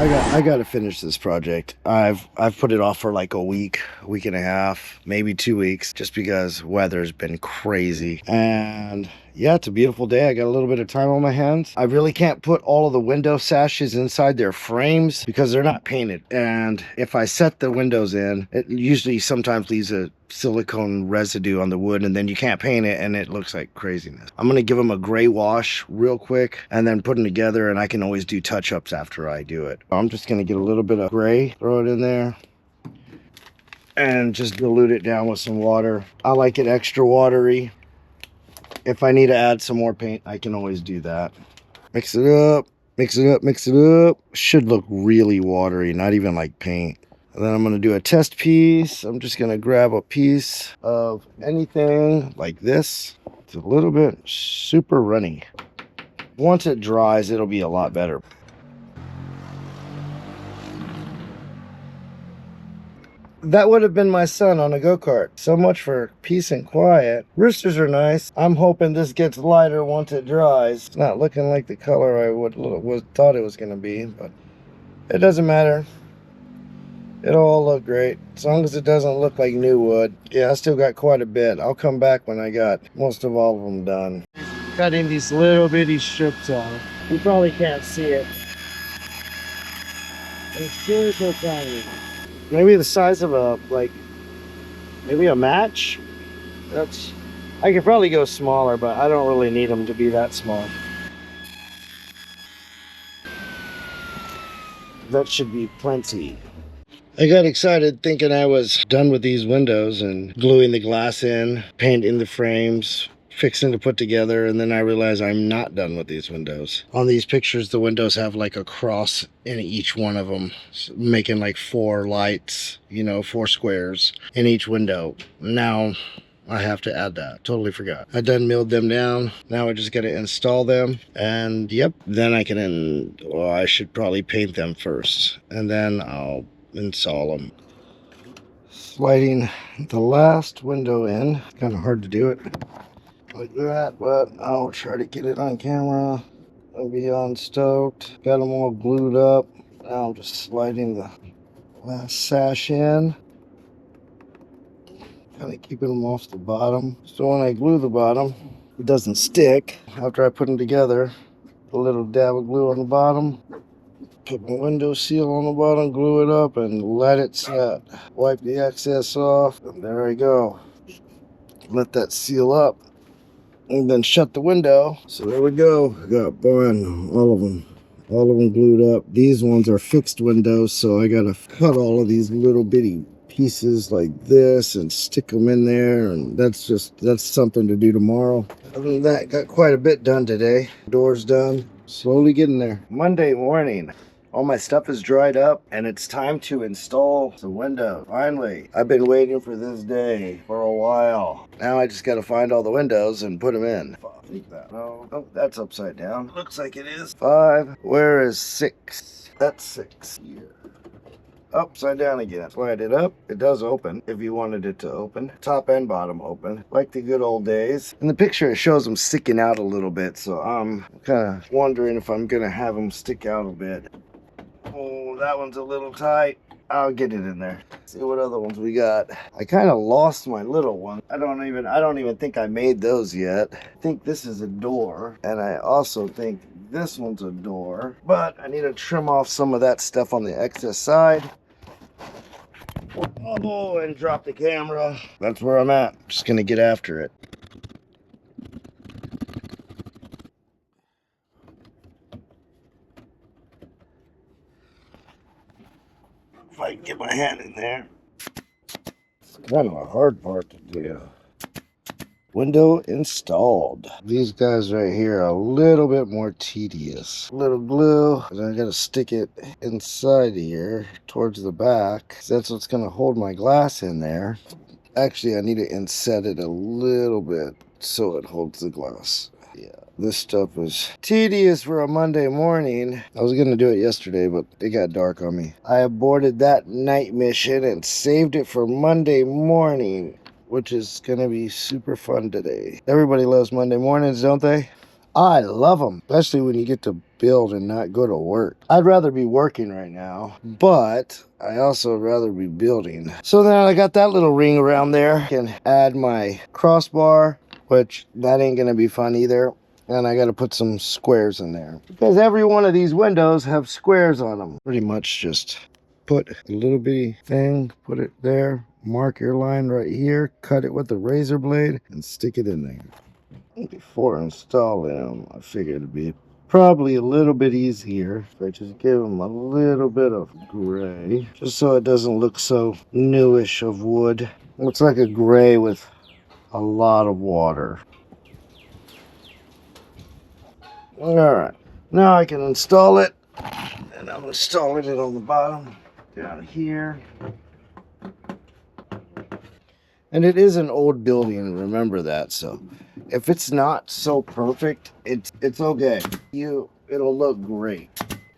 I gotta finish this project. I've put it off for like a week and a half, maybe 2 weeks, just because weather's been crazy. And yeah, it's a beautiful day. I got a little bit of time on my hands. I really can't put all of the window sashes inside their frames because they're not painted. And if I set the windows in, it usually sometimes leaves a silicone residue on the wood, and then you can't paint it and it looks like craziness. I'm gonna give them a gray wash real quick and then put them together, and I can always do touch-ups after I do it. I'm just gonna get a little bit of gray, throw it in there, and just dilute it down with some water. I like it extra watery. If I need to add some more paint, I can always do that. Mix it up, mix it up, mix it up. Should look really watery, not even like paint. And then I'm going to do a test piece. I'm just going to grab a piece of anything like this. It's a little bit super runny. Once it dries, it'll be a lot better. That would have been my son on a go-kart. So much for peace and quiet. Roosters are nice. I'm hoping this gets lighter once it dries. It's not looking like the color I thought it was going to be, but it doesn't matter. It'll all look great, as long as it doesn't look like new wood. Yeah, I still got quite a bit. I'll come back when I got most of all of them done. Cutting these little bitty strips off. You probably can't see it. It's super tiny. Maybe the size of maybe a match? I could probably go smaller, but I don't really need them to be that small. That should be plenty. I got excited thinking I was done with these windows and gluing the glass in, painting the frames, fixing to put together, and then I realized I'm not done with these windows. On these pictures, the windows have like a cross in each one of them, making like 4 lights, 4 squares in each window. Now I have to add that. Totally forgot. I done milled them down. Now I just got to install them, and yep, then I should probably paint them first, and then I'll install them. Sliding the last window in. Kind of hard to do it like that, but I'll try to get it on camera. I'll be on stoked. Got them all glued up. Now I'm just sliding the last sash in, kind of keeping them off the bottom, so when I glue the bottom it doesn't stick. After I put them together, a little dab of glue on the bottom, put my window seal on the bottom, glue it up, and let it set. Wipe the excess off, and there I go. Let that seal up, and then shut the window. So there we go. Got all of them glued up. These ones are fixed windows, so I gotta cut all of these little bitty pieces like this and stick them in there, and that's something to do tomorrow. Other than that, got quite a bit done today. Doors done. Slowly getting there. Monday morning. All my stuff is dried up, and it's time to install the window. Finally, I've been waiting for this day for a while. Now I just got to find all the windows and put them in. No, oh, that's upside down. Looks like it is. 5. Where is 6? That's 6 here. Upside down again. Slide it up. It does open if you wanted it to open. Top and bottom open, like the good old days. In the picture, it shows them sticking out a little bit, so I'm kind of wondering if I'm gonna have them stick out a bit. Oh, that one's a little tight. I'll get it in there. See what other ones we got. I kind of lost my little one. I don't even think I made those yet. I think this is a door, and I also think this one's a door, but I need to trim off some of that stuff on the excess side. Oh, and drop the camera. That's where I'm at. Just gonna get after it. If I can get my hand in there. It's kind of a hard part to do. Window installed. These guys right here are a little bit more tedious. A little glue, and I gotta stick it inside here towards the back. That's what's gonna hold my glass in there. Actually, I need to inset it a little bit so it holds the glass. Yeah, this stuff is tedious for a Monday morning. I was gonna do it yesterday, but it got dark on me. I aborted that night mission and saved it for Monday morning, which is gonna be super fun today. Everybody loves Monday mornings, don't they? I love them, especially when you get to build and not go to work. I'd rather be working right now, but I also rather be building. So then I got that little ring around there. I can add my crossbar, which that ain't gonna be fun either. And I gotta put some squares in there because every one of these windows have squares on them. Pretty much just put a little bitty thing, put it there, mark your line right here, cut it with the razor blade, and stick it in there. Before installing them, I figured it'd be probably a little bit easier if I just give them a little bit of gray, just so it doesn't look so newish of wood. Looks like a gray with a lot of water. All right, now I can install it, and I'm installing it on the bottom down here. And it is an old building, remember that. So if it's not so perfect, it's okay. It'll look great.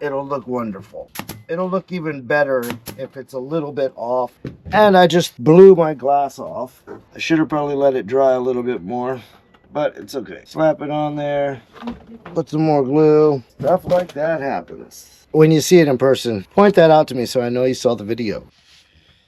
It'll look wonderful. It'll look even better if it's a little bit off. And I just blew my glass off. I should have probably let it dry a little bit more, but it's okay. Slap it on there, put some more glue. Stuff like that happens. When you see it in person, point that out to me so I know you saw the video.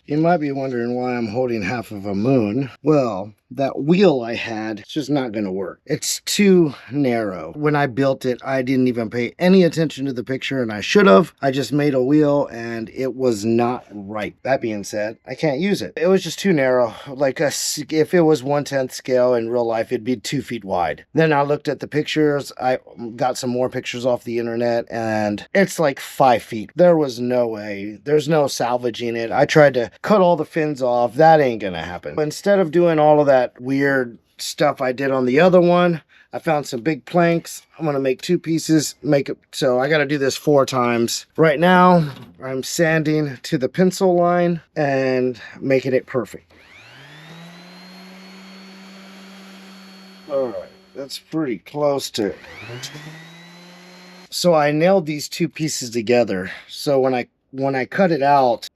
You might be wondering why I'm holding half of a moon. Well, that wheel I had, it's just not going to work. It's too narrow. When I built it, I didn't even pay any attention to the picture, and I should have. I just made a wheel, and it was not right. That being said, I can't use it. It was just too narrow. Like if it was 1/10 scale in real life, it'd be 2 feet wide. Then I looked at the pictures. I got some more pictures off the internet, and it's like 5 feet. There was no way. There's no salvaging it. I tried to cut all the fins off. That ain't gonna happen. Instead of doing all of that weird stuff I did on the other one, I found some big planks. I'm gonna make 2 pieces, make it so I gotta do this 4 times. Right now, I'm sanding to the pencil line and making it perfect. All right, that's pretty close to it. So I nailed these 2 pieces together. So when I cut it out,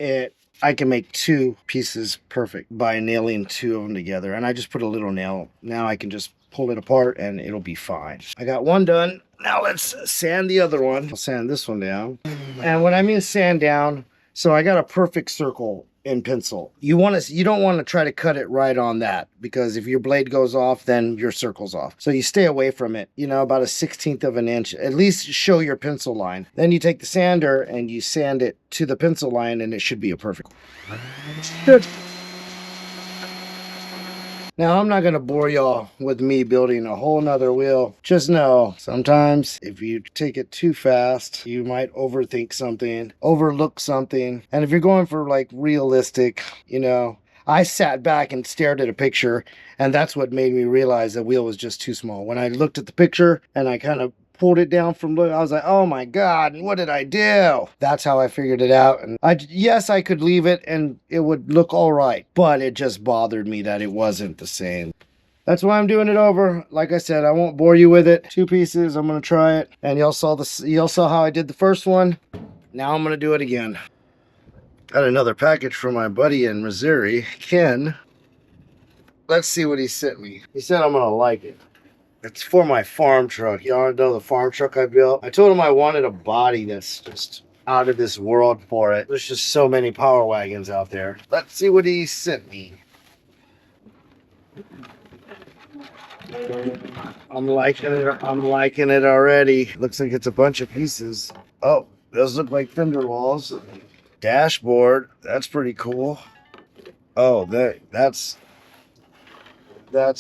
I can make 2 pieces perfect by nailing 2 of them together. And I just put a little nail. Now I can just pull it apart and it'll be fine. I got one done. Now let's sand the other one. I'll sand this one down. And when I mean sand down, so I got a perfect circle in pencil. You don't want to try to cut it right on that, because if your blade goes off, then your circle's off. So you stay away from it, about a 1/16 of an inch. At least show your pencil line. Then you take the sander and you sand it to the pencil line, and it should be a perfect. Good. Now, I'm not going to bore y'all with me building a whole nother wheel. Just know, sometimes if you take it too fast, you might overthink something, overlook something. And if you're going for like realistic, I sat back and stared at a picture, and that's what made me realize the wheel was just too small. When I looked at the picture and I kind of pulled it down from I was like, oh my God, what did I do? That's how I figured it out. And yes, I could leave it and it would look all right, but it just bothered me that it wasn't the same. That's why I'm doing it over. Like I said, I won't bore you with it. 2 pieces, I'm gonna try it. And y'all saw how I did the first one. Now I'm gonna do it again. Got another package from my buddy in Missouri, Ken. Let's see what he sent me. He said I'm gonna like it. It's for my farm truck. Y'all know the farm truck I built? I told him I wanted a body that's just out of this world for it. There's just so many power wagons out there. Let's see what he sent me. I'm liking it. I'm liking it already. Looks like it's a bunch of pieces. Oh, those look like fender walls. Dashboard. That's pretty cool. Oh, that's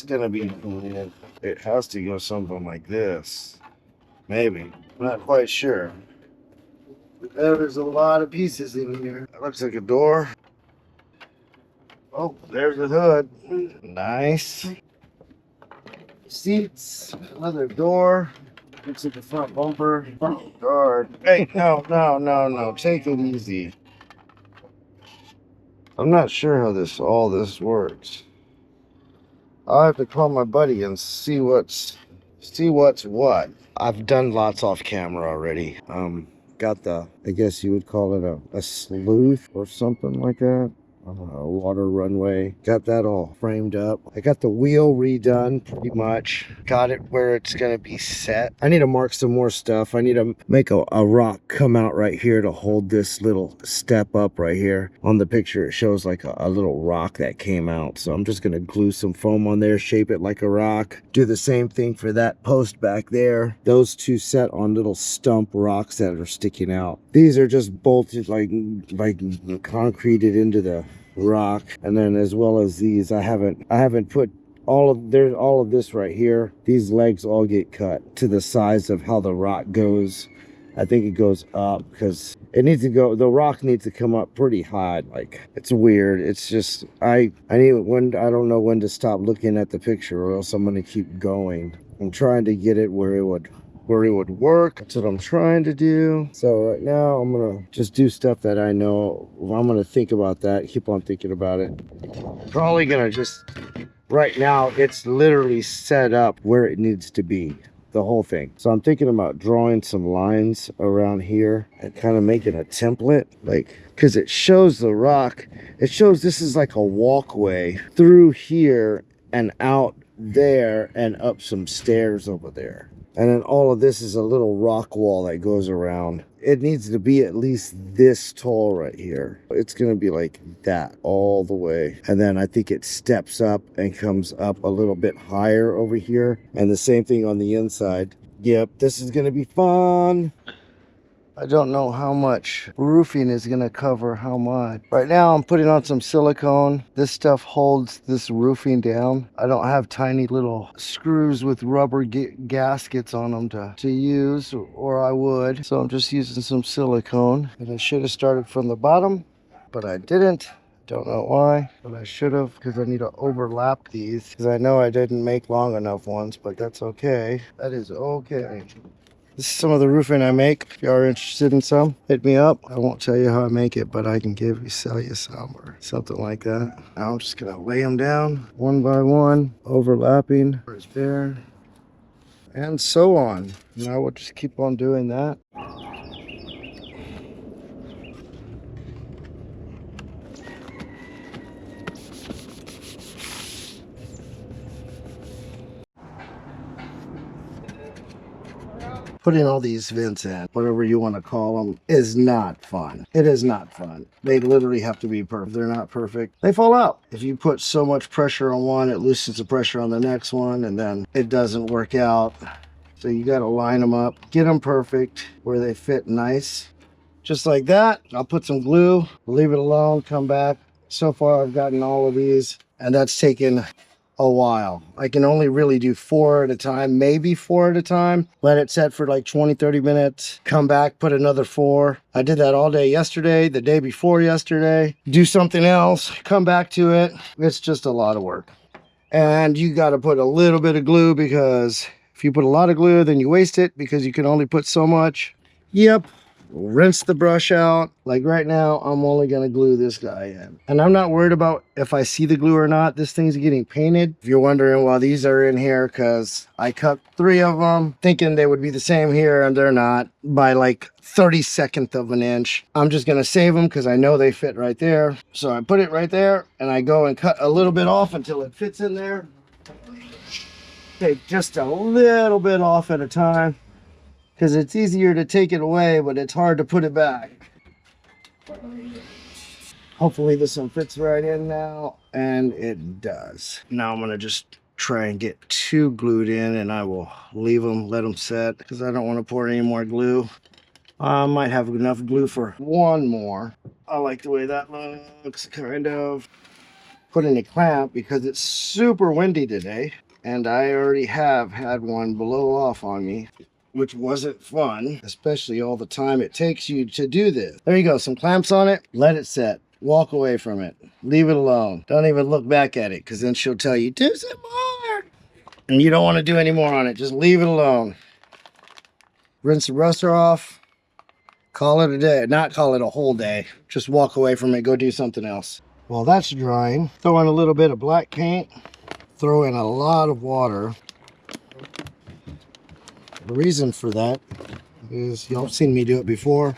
gonna be cool. It has to go something like this. Maybe. I'm not quite sure. There's a lot of pieces in here. It looks like a door. Oh, there's the hood. Nice. Seats. Another door. Looks like a front bumper. Front guard. Hey, no. Take it easy. I'm not sure how all this works. I'll have to call my buddy and see what's what. I've done lots off camera already. Got I guess you would call it a sleuth or something like that. water runway. Got that all framed up. I got the wheel redone pretty much. Got it where it's gonna be set. I need to mark some more stuff. I need to make a rock come out right here to hold this little step up right here. On the picture it shows like a little rock that came out. So I'm just gonna glue some foam on there, shape it like a rock. Do the same thing for that post back there. Those two set on little stump rocks that are sticking out. These are just bolted like concreted into the rock. And then as well as these, I haven't put all of this right here. These legs all get cut to the size of how the rock goes. I think it goes up because it needs to go, the rock needs to come up pretty high. Like, it's weird. It's just, I don't know when to stop looking at the picture or else I'm gonna keep going. I'm trying to get it where it would work. That's what I'm trying to do. So right now I'm gonna just do stuff that I know. I'm gonna think about that, keep on thinking about it. Probably gonna just, right now it's literally set up where it needs to be, the whole thing. So I'm thinking about drawing some lines around here and kind of making a template, like, because it shows the rock, it shows this is like a walkway through here and out there and up some stairs over there. And then all of this is a little rock wall that goes around. It needs to be at least this tall right here. It's gonna be like that all the way. And then I think it steps up and comes up a little bit higher over here. And the same thing on the inside. Yep, this is gonna be fun. I don't know how much roofing is gonna cover how much. Right now I'm putting on some silicone. This stuff holds this roofing down. I don't have tiny little screws with rubber gaskets on them to use, or I would. So I'm just using some silicone. And I should have started from the bottom, but I didn't. Don't know why, but I should have, because I need to overlap these, because I know I didn't make long enough ones, but that's okay. That is okay. This is some of the roofing I make. If you are interested in some, hit me up. I won't tell you how I make it, but I can sell you some or something like that. Now I'm just gonna lay them down one by one, overlapping right there, and so on. Now we'll just keep on doing that. Putting all these vents in, whatever you want to call them, is not fun. It is not fun. They literally have to be perfect. They're not perfect. They fall out. If you put so much pressure on one, it loosens the pressure on the next one, and then it doesn't work out. So you got to line them up, get them perfect where they fit nice. Just like that. I'll put some glue, leave it alone, come back. So far I've gotten all of these, and that's taken a while. I can only really do 4 at a time, maybe 4 at a time. Let it set for like 20-30 minutes, come back, put another 4. I did that all day yesterday, the day before yesterday. Do something else, come back to it. It's just a lot of work. And you got to put a little bit of glue, because if you put a lot of glue, then you waste it because you can only put so much. Yep. Rinse the brush out. Like right now, I'm only gonna glue this guy in. And I'm not worried about if I see the glue or not. This thing's getting painted. If you're wondering why these are in here, because I cut 3 of them thinking they would be the same here, and they're not, by like 32nd of an inch. I'm just gonna save them because I know they fit right there. So I put it right there, and I go and cut a little bit off until it fits in there. Take just a little bit off at a time, because it's easier to take it away, but it's hard to put it back. Hopefully this one fits right in now, and it does. Now I'm gonna just try and get 2 glued in, and I will leave them, let them set, because I don't want to pour any more glue. I might have enough glue for 1 more. I like the way that looks, kind of. Putting a clamp because it's super windy today, and I already have had one blow off on me, which wasn't fun, especially all the time it takes you to do this. There you go, some clamps on it, let it set. Walk away from it, leave it alone. Don't even look back at it, because then she'll tell you, do some more. And you don't want to do any more on it, just leave it alone. Rinse the rust off, call it a day. Not call it a whole day, just walk away from it, go do something else. While that's drying, throw in a little bit of black paint, throw in a lot of water. The reason for that is, y'all have seen me do it before.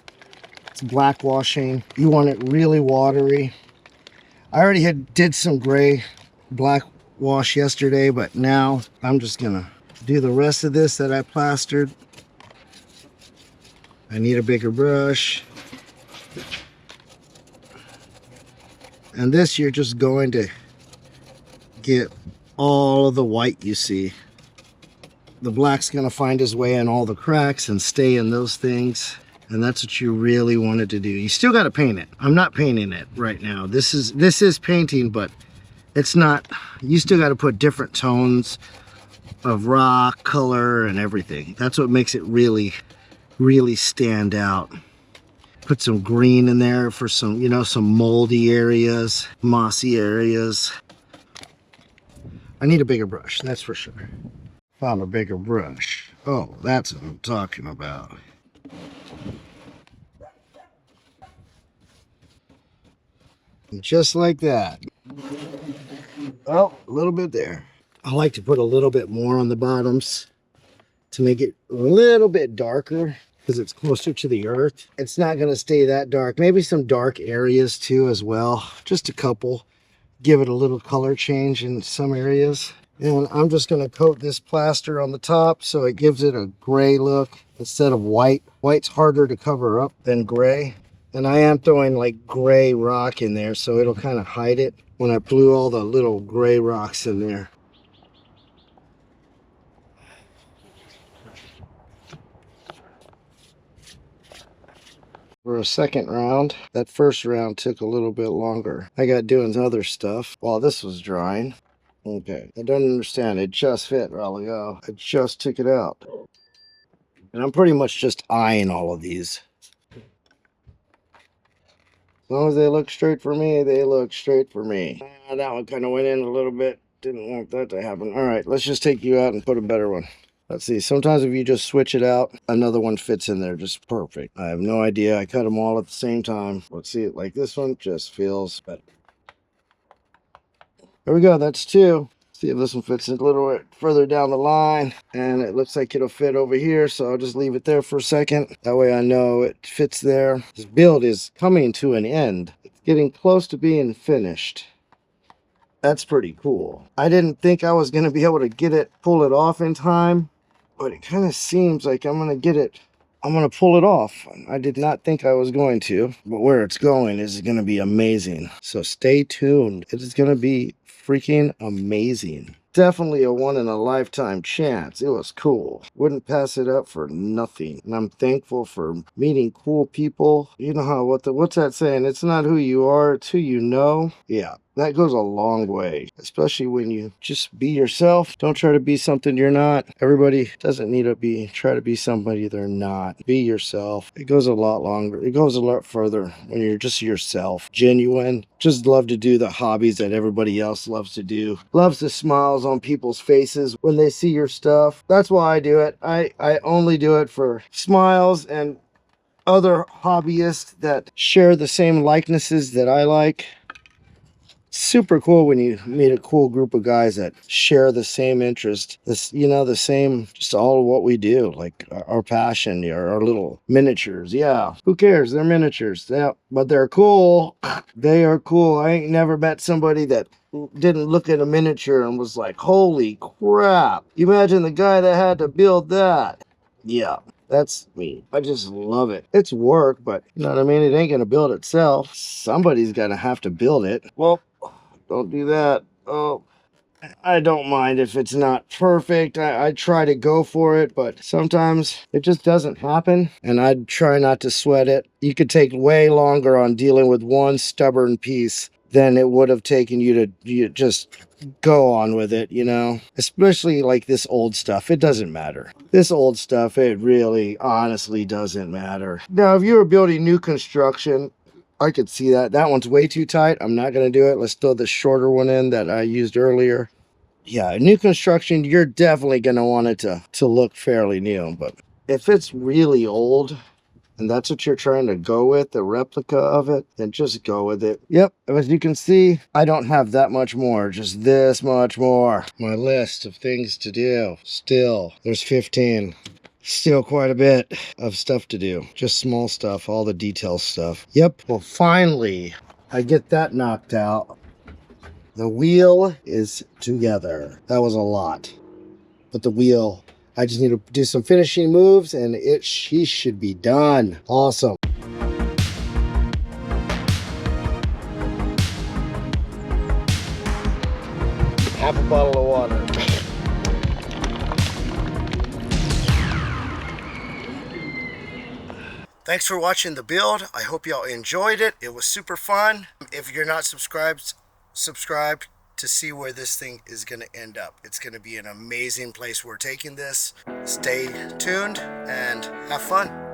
It's black washing. You want it really watery. I already did some gray black wash yesterday, but now I'm just gonna do the rest of this that I plastered. I need a bigger brush. And this you're just going to get all of the white you see. The black's gonna find his way in all the cracks and stay in those things. And that's what you really wanted to do. You still gotta paint it. I'm not painting it right now. This is painting, but it's not, you still gotta put different tones of rock, color, and everything. That's what makes it really, really stand out. Put some green in there for some, you know, some moldy areas, mossy areas. I need a bigger brush, that's for sure. Found a bigger brush. Oh, that's what I'm talking about. And just like that. Oh, a little bit there. I like to put a little bit more on the bottoms to make it a little bit darker because it's closer to the earth. It's not going to stay that dark. Maybe some dark areas too as well. Just a couple. Give it a little color change in some areas. And I'm just going to coat this plaster on the top so it gives it a gray look instead of white. White's harder to cover up than gray. And I am throwing like gray rock in there so it'll kind of hide it when I blew all the little gray rocks in there. For a second round, that first round took a little bit longer. I got doing other stuff while this was drying. Okay, I don't understand. It just fit, Rolio. I just took it out. And I'm pretty much just eyeing all of these. As long as they look straight for me, they look straight for me. That one kind of went in a little bit. Didn't want that to happen. All right, let's just take you out and put a better one. Let's see, sometimes if you just switch it out, another one fits in there just perfect. I have no idea. I cut them all at the same time. Let's see it like this one just feels better. There we go, that's two. See if this one fits a little bit further down the line. And it looks like it'll fit over here, so I'll just leave it there for a second. That way I know it fits there. This build is coming to an end. It's getting close to being finished. That's pretty cool. I didn't think I was gonna be able to pull it off in time, but it kind of seems like I'm gonna pull it off. I did not think I was going to, but where it's going is gonna be amazing. So stay tuned. It is gonna be freaking amazing. Definitely a one-in-a-lifetime chance. It was cool. Wouldn't pass it up for nothing. And I'm thankful for meeting cool people. You know how, what's that saying? It's not who you are, it's who you know. Yeah, that goes a long way, especially when you just be yourself. Don't try to be something you're not. Everybody doesn't need to try to be somebody they're not. Be yourself. It goes a lot longer. It goes a lot further when you're just yourself. Genuine. Just love to do the hobbies that everybody else loves to do. Loves the smiles on people's faces when they see your stuff. That's why I do it. I only do it for smiles and other hobbyists that share the same likenesses that I like. Super cool when you meet a cool group of guys that share the same interest, this, you know, the same, just all of what we do, like our passion, our little miniatures. Yeah, who cares? They're miniatures. Yeah, but they're cool. They are cool. I ain't never met somebody that didn't look at a miniature and was like, holy crap, imagine the guy that had to build that. Yeah, that's me. I just love it. It's work, but you know what I mean? It ain't gonna build itself. Somebody's gonna have to build it. Well, don't do that. Oh, I don't mind if it's not perfect. I try to go for it, but sometimes it just doesn't happen, and I try not to sweat it. You could take way longer on dealing with one stubborn piece than it would have taken you to just go on with it, you know? Especially like this old stuff. It doesn't matter. This old stuff, it really honestly doesn't matter. Now, if you were building new construction, I could see that. That one's way too tight. I'm not going to do it. Let's throw the shorter one in that I used earlier. Yeah, new construction, you're definitely going to want it to look fairly new. But if it's really old, and that's what you're trying to go with, the replica of it, then just go with it. Yep, as you can see, I don't have that much more, just this much more. My list of things to do, still, there's 15. Still quite a bit of stuff to do. Just small stuff, all the detail stuff. Yep, well finally, I get that knocked out. The wheel is together. That was a lot. But the wheel, I just need to do some finishing moves and she should be done. Awesome. Half a bottle of water. Thanks for watching the build. I hope y'all enjoyed it. It was super fun. If you're not subscribed, subscribe to see where this thing is going to end up. It's going to be an amazing place we're taking this. Stay tuned and have fun.